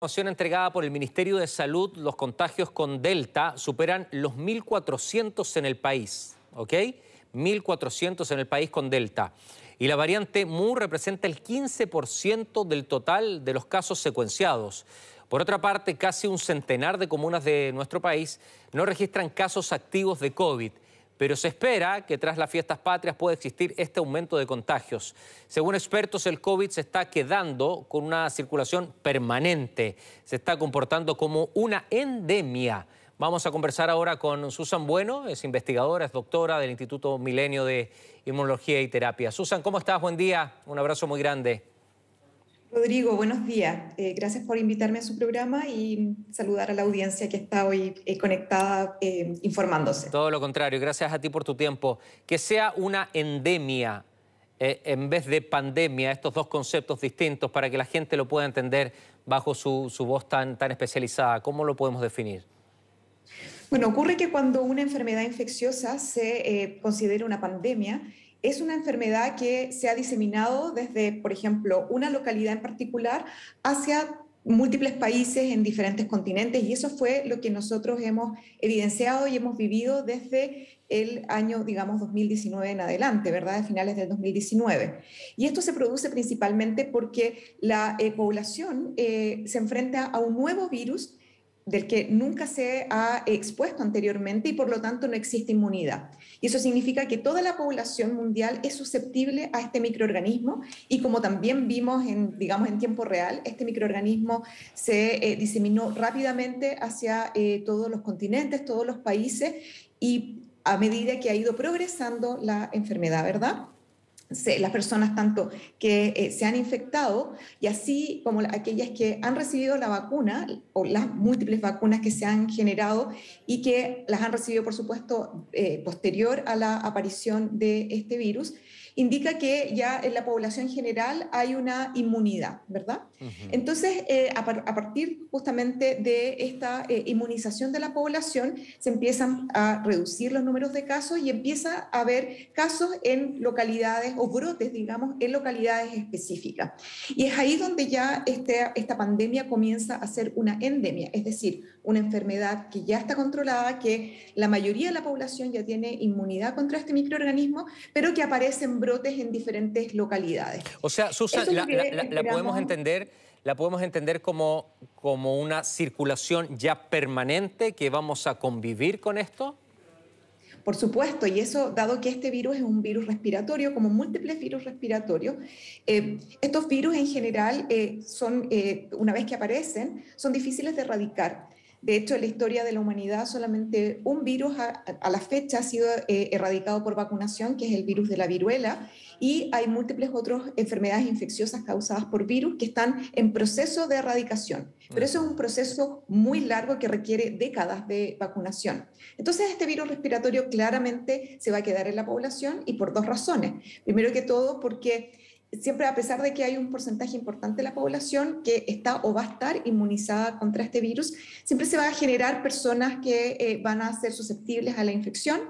Información entregada por el Ministerio de Salud, los contagios con Delta superan los 1.400 en el país, ¿ok? 1.400 en el país con Delta. Y la variante Mu representa el 15% del total de los casos secuenciados. Por otra parte, casi un centenar de comunas de nuestro país no registran casos activos de COVID. Pero se espera que tras las fiestas patrias pueda existir este aumento de contagios. Según expertos, el COVID se está quedando con una circulación permanente. Se está comportando como una endemia. Vamos a conversar ahora con Susan Bueno, es investigadora, es doctora del Instituto Milenio de Inmunología y Terapia. Susan, ¿cómo estás? Buen día. Un abrazo muy grande. Rodrigo, buenos días. Gracias por invitarme a su programa y saludar a la audiencia que está hoy conectada informándose. Todo lo contrario, gracias a ti por tu tiempo. Que sea una endemia en vez de pandemia, estos dos conceptos distintos para que la gente lo pueda entender bajo su voz tan especializada. ¿Cómo lo podemos definir? Bueno, ocurre que cuando una enfermedad infecciosa se considera una pandemia, es una enfermedad que se ha diseminado desde, por ejemplo, una localidad en particular hacia múltiples países en diferentes continentes, y eso fue lo que nosotros hemos evidenciado y hemos vivido desde el año, digamos, 2019 en adelante, ¿verdad? De finales del 2019. Y esto se produce principalmente porque la población se enfrenta a un nuevo virus del que nunca se ha expuesto anteriormente y por lo tanto no existe inmunidad. Y eso significa que toda la población mundial es susceptible a este microorganismo, y como también vimos digamos, en tiempo real, este microorganismo se diseminó rápidamente hacia todos los continentes, todos los países, y a medida que ha ido progresando la enfermedad, ¿verdad? Las personas tanto que se han infectado y así como aquellas que han recibido la vacuna o las múltiples vacunas que se han generado y que las han recibido, por supuesto, posterior a la aparición de este virus, indica que ya en la población general hay una inmunidad, ¿verdad? Entonces, a partir justamente de esta inmunización de la población, se empiezan a reducir los números de casos y empieza a haber casos en localidades o brotes, digamos, en localidades específicas. Y es ahí donde ya esta pandemia comienza a ser una endemia, es decir, una enfermedad que ya está controlada, que la mayoría de la población ya tiene inmunidad contra este microorganismo, pero que aparece en brotes en diferentes localidades. O sea, Susan, la podemos entender como una circulación ya permanente, que vamos a convivir con esto. Por supuesto, y eso, dado que este virus es un virus respiratorio, como múltiples virus respiratorios, estos virus en general una vez que aparecen, son difíciles de erradicar. De hecho, en la historia de la humanidad, solamente un virus a la fecha ha sido erradicado por vacunación, que es el virus de la viruela, y hay múltiples otras enfermedades infecciosas causadas por virus que están en proceso de erradicación. Pero eso es un proceso muy largo que requiere décadas de vacunación. Entonces, este virus respiratorio claramente se va a quedar en la población, y por dos razones. Primero que todo, porque siempre, a pesar de que hay un porcentaje importante de la población que está o va a estar inmunizada contra este virus, siempre se van a generar personas que van a ser susceptibles a la infección.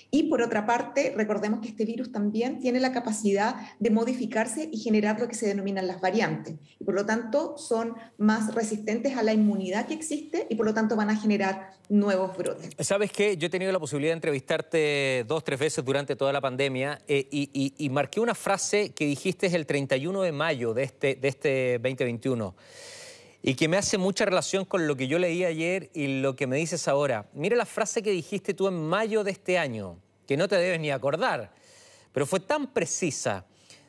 Y por otra parte, recordemos que este virus también tiene la capacidad de modificarse y generar lo que se denominan las variantes. Y por lo tanto, son más resistentes a la inmunidad que existe y por lo tanto van a generar nuevos brotes. ¿Sabes qué? Yo he tenido la posibilidad de entrevistarte 2 o 3 veces durante toda la pandemia y marqué una frase que dijiste el 31 de mayo de este 2021 y que me hace mucha relación con lo que yo leí ayer y lo que me dices ahora. Mira la frase que dijiste tú en mayo de este año, que no te debes ni acordar, pero fue tan precisa.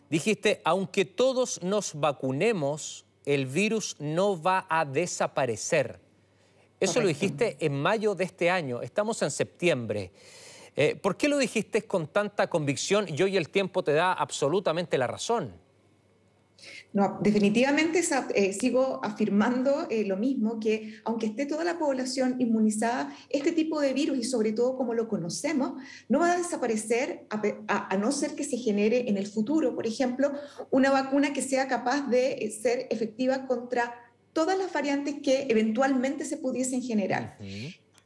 Dijiste, aunque todos nos vacunemos, el virus no va a desaparecer. Eso Correcto. lo dijiste en mayo de este año, estamos en septiembre. ¿Por qué lo dijiste con tanta convicción y hoy el tiempo te da absolutamente la razón? No, definitivamente sigo afirmando lo mismo, que aunque esté toda la población inmunizada, este tipo de virus, y sobre todo como lo conocemos, no va a desaparecer a no ser que se genere en el futuro, por ejemplo, una vacuna que sea capaz de ser efectiva contra todas las variantes que eventualmente se pudiesen generar.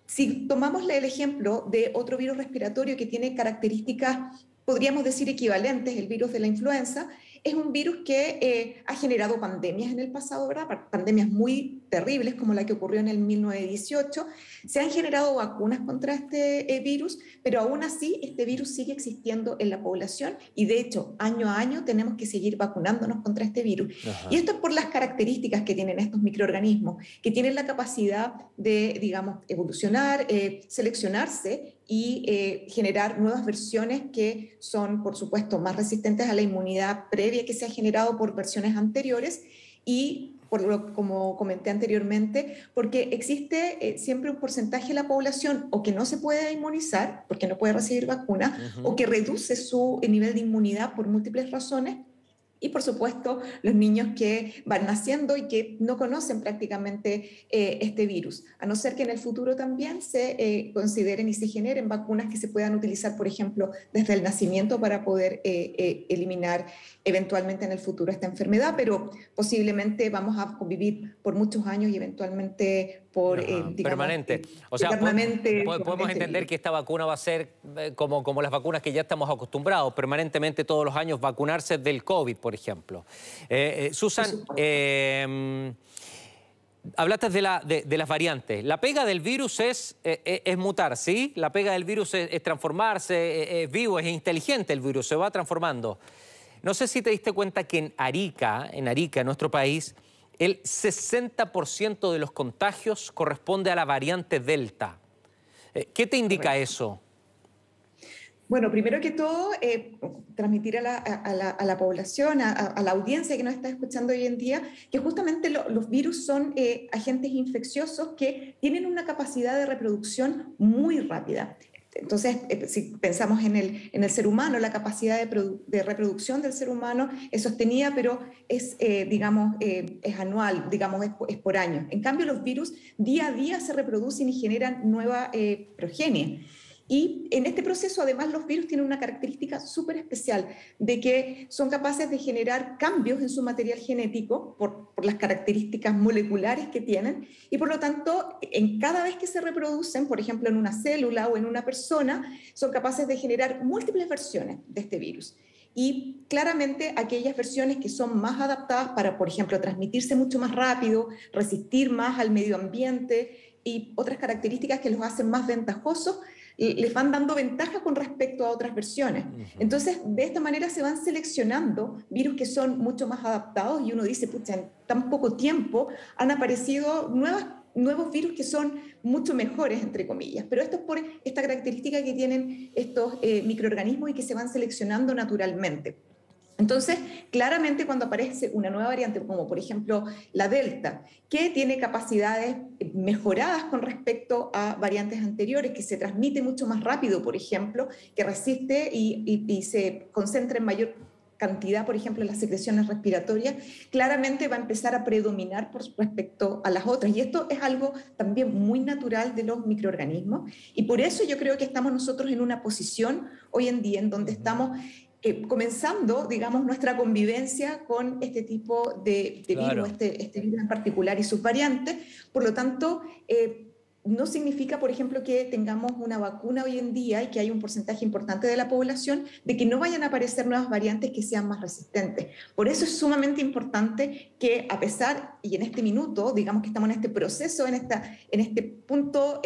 Si tomamos el ejemplo de otro virus respiratorio que tiene características, podríamos decir, equivalentes, el virus de la influenza, es un virus que ha generado pandemias en el pasado, ¿verdad? Pandemias muy terribles como la que ocurrió en el 1918. Se han generado vacunas contra este virus, pero aún así este virus sigue existiendo en la población y de hecho año a año tenemos que seguir vacunándonos contra este virus. Ajá. Y esto es por las características que tienen estos microorganismos, que tienen la capacidad de, digamos, evolucionar, seleccionarse y generar nuevas versiones que son, por supuesto, más resistentes a la inmunidad previa que se ha generado por versiones anteriores y, como comenté anteriormente, porque existe siempre un porcentaje de la población o que no se puede inmunizar porque no puede recibir vacuna o que reduce su nivel de inmunidad por múltiples razones. Y por supuesto, los niños que van naciendo y que no conocen prácticamente este virus, a no ser que en el futuro también se consideren y se generen vacunas que se puedan utilizar, por ejemplo, desde el nacimiento para poder eliminar eventualmente en el futuro esta enfermedad, pero posiblemente vamos a convivir por muchos años y eventualmente por, digamos, permanente. O sea, eternamente. podemos entender que esta vacuna va a ser como las vacunas que ya estamos acostumbrados, permanentemente todos los años vacunarse del COVID, por ejemplo. Susan, hablaste de las variantes. La pega del virus es mutar, ¿sí? La pega del virus es transformarse, es vivo, es inteligente el virus, se va transformando. No sé si te diste cuenta que en Arica, en nuestro país, el 60% de los contagios corresponde a la variante Delta. ¿Qué te indica eso? Bueno, primero que todo, transmitir a la población, a la audiencia que nos está escuchando hoy en día, que justamente los virus son agentes infecciosos que tienen una capacidad de reproducción muy rápida. Entonces, si pensamos en el ser humano, la capacidad de reproducción del ser humano es sostenida, pero es, digamos, es anual, digamos, es por año. En cambio, los virus día a día se reproducen y generan nueva progenie. Y en este proceso, además, los virus tienen una característica súper especial de que son capaces de generar cambios en su material genético por las características moleculares que tienen y, por lo tanto, en cada vez que se reproducen, por ejemplo, en una célula o en una persona, son capaces de generar múltiples versiones de este virus. Y claramente aquellas versiones que son más adaptadas para, por ejemplo, transmitirse mucho más rápido, resistir más al medio ambiente y otras características que los hacen más ventajosos, les van dando ventaja con respecto a otras versiones. Entonces, de esta manera se van seleccionando virus que son mucho más adaptados y uno dice, pucha, en tan poco tiempo han aparecido nuevos virus que son mucho mejores, entre comillas. Pero esto es por esta característica que tienen estos microorganismos y que se van seleccionando naturalmente. Entonces, claramente cuando aparece una nueva variante, como por ejemplo la Delta, que tiene capacidades mejoradas con respecto a variantes anteriores, que se transmite mucho más rápido, por ejemplo, que resiste y se concentra en mayor cantidad, por ejemplo, en las secreciones respiratorias, claramente va a empezar a predominar por respecto a las otras. Y esto es algo también muy natural de los microorganismos. Y por eso yo creo que estamos nosotros en una posición hoy en día en donde estamos comenzando, digamos, nuestra convivencia con este tipo de Claro. virus, este virus en particular y sus variantes. Por lo tanto, no significa, por ejemplo, que tengamos una vacuna hoy en día y que hay un porcentaje importante de la población de que no vayan a aparecer nuevas variantes que sean más resistentes. Por eso es sumamente importante que, a pesar, y en este minuto, digamos que estamos en este proceso, en este punto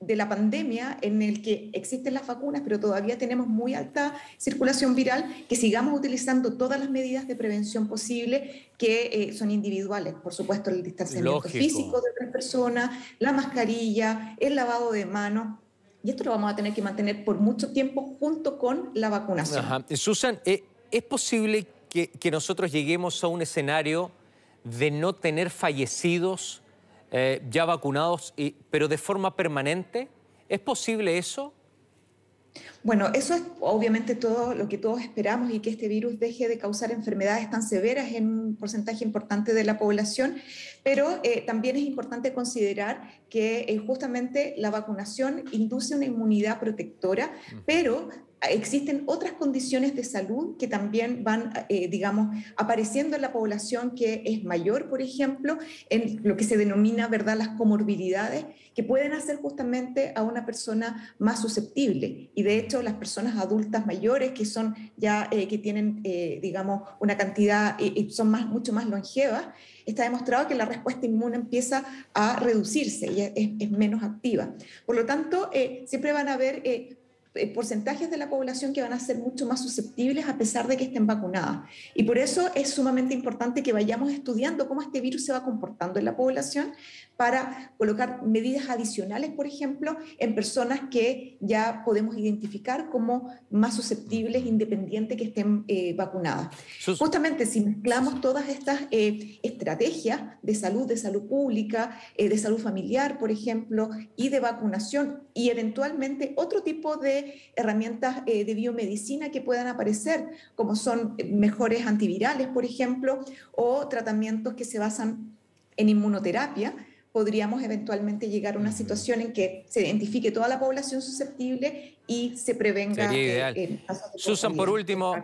de la pandemia en el que existen las vacunas, pero todavía tenemos muy alta circulación viral, que sigamos utilizando todas las medidas de prevención posibles que son individuales. Por supuesto, el distanciamiento físico de otras personas, la mascarilla, el lavado de manos. Y esto lo vamos a tener que mantener por mucho tiempo junto con la vacunación. Ajá. Susan, ¿es posible que nosotros lleguemos a un escenario de no tener fallecidos ya vacunados, pero de forma permanente? ¿Es posible eso? Bueno, eso es obviamente todo lo que todos esperamos y que este virus deje de causar enfermedades tan severas en un porcentaje importante de la población, pero también es importante considerar que justamente la vacunación induce una inmunidad protectora, pero existen otras condiciones de salud que también van, digamos, apareciendo en la población que es mayor, por ejemplo, en lo que se denomina, ¿verdad?, las comorbilidades, que pueden hacer justamente a una persona más susceptible. Y de hecho, las personas adultas mayores que son ya, que tienen, digamos, una cantidad y son mucho más longevas, está demostrado que la respuesta inmune empieza a reducirse y es menos activa. Por lo tanto, siempre van a haber porcentajes de la población que van a ser mucho más susceptibles a pesar de que estén vacunadas. Y por eso es sumamente importante que vayamos estudiando cómo este virus se va comportando en la población para colocar medidas adicionales, por ejemplo, en personas que ya podemos identificar como más susceptibles, independiente que estén vacunadas. Justamente si mezclamos todas estas estrategias de salud pública, de salud familiar, por ejemplo, y de vacunación, y eventualmente otro tipo de herramientas de biomedicina que puedan aparecer, como son mejores antivirales, por ejemplo, o tratamientos que se basan en inmunoterapia, podríamos eventualmente llegar a una situación en que se identifique toda la población susceptible y se prevenga. Sería ideal. Susan, por último,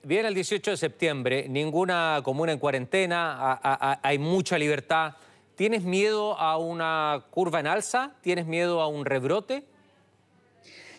viene el 18 de septiembre, ninguna comuna en cuarentena, hay mucha libertad. ¿Tienes miedo a una curva en alza? ¿Tienes miedo a un rebrote?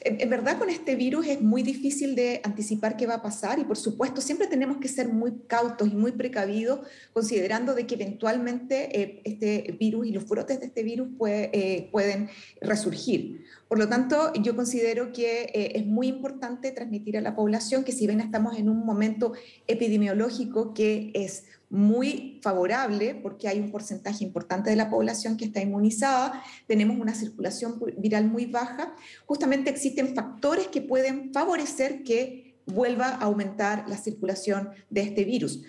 En verdad, con este virus es muy difícil de anticipar qué va a pasar y, por supuesto, siempre tenemos que ser muy cautos y muy precavidos, considerando de que eventualmente este virus y los brotes de este virus pueden resurgir. Por lo tanto, yo considero que es muy importante transmitir a la población que si bien estamos en un momento epidemiológico que es muy favorable porque hay un porcentaje importante de la población que está inmunizada, tenemos una circulación viral muy baja, justamente existen factores que pueden favorecer que vuelva a aumentar la circulación de este virus.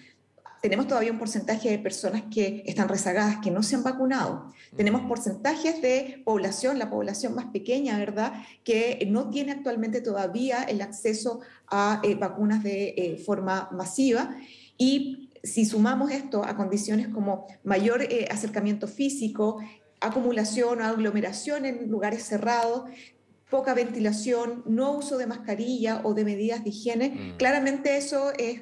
Tenemos todavía un porcentaje de personas que están rezagadas, que no se han vacunado. Tenemos porcentajes de población, la población más pequeña, ¿verdad?, que no tiene actualmente todavía el acceso a vacunas de forma masiva. Y si sumamos esto a condiciones como mayor acercamiento físico, acumulación o aglomeración en lugares cerrados, poca ventilación, no uso de mascarilla o de medidas de higiene, claramente eso es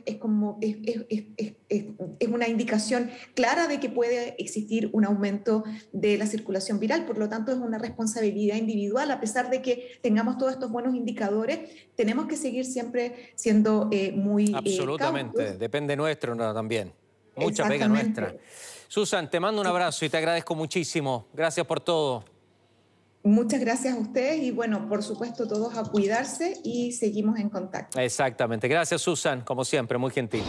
una indicación clara de que puede existir un aumento de la circulación viral. Por lo tanto, es una responsabilidad individual. A pesar de que tengamos todos estos buenos indicadores, tenemos que seguir siempre siendo muy absolutamente, cautos. depende nuestro también. Mucha pega nuestra. Susan, te mando un abrazo y te agradezco muchísimo. Gracias por todo. Muchas gracias a ustedes y bueno, por supuesto todos a cuidarse y seguimos en contacto. Exactamente. Gracias, Susan, como siempre, muy gentil.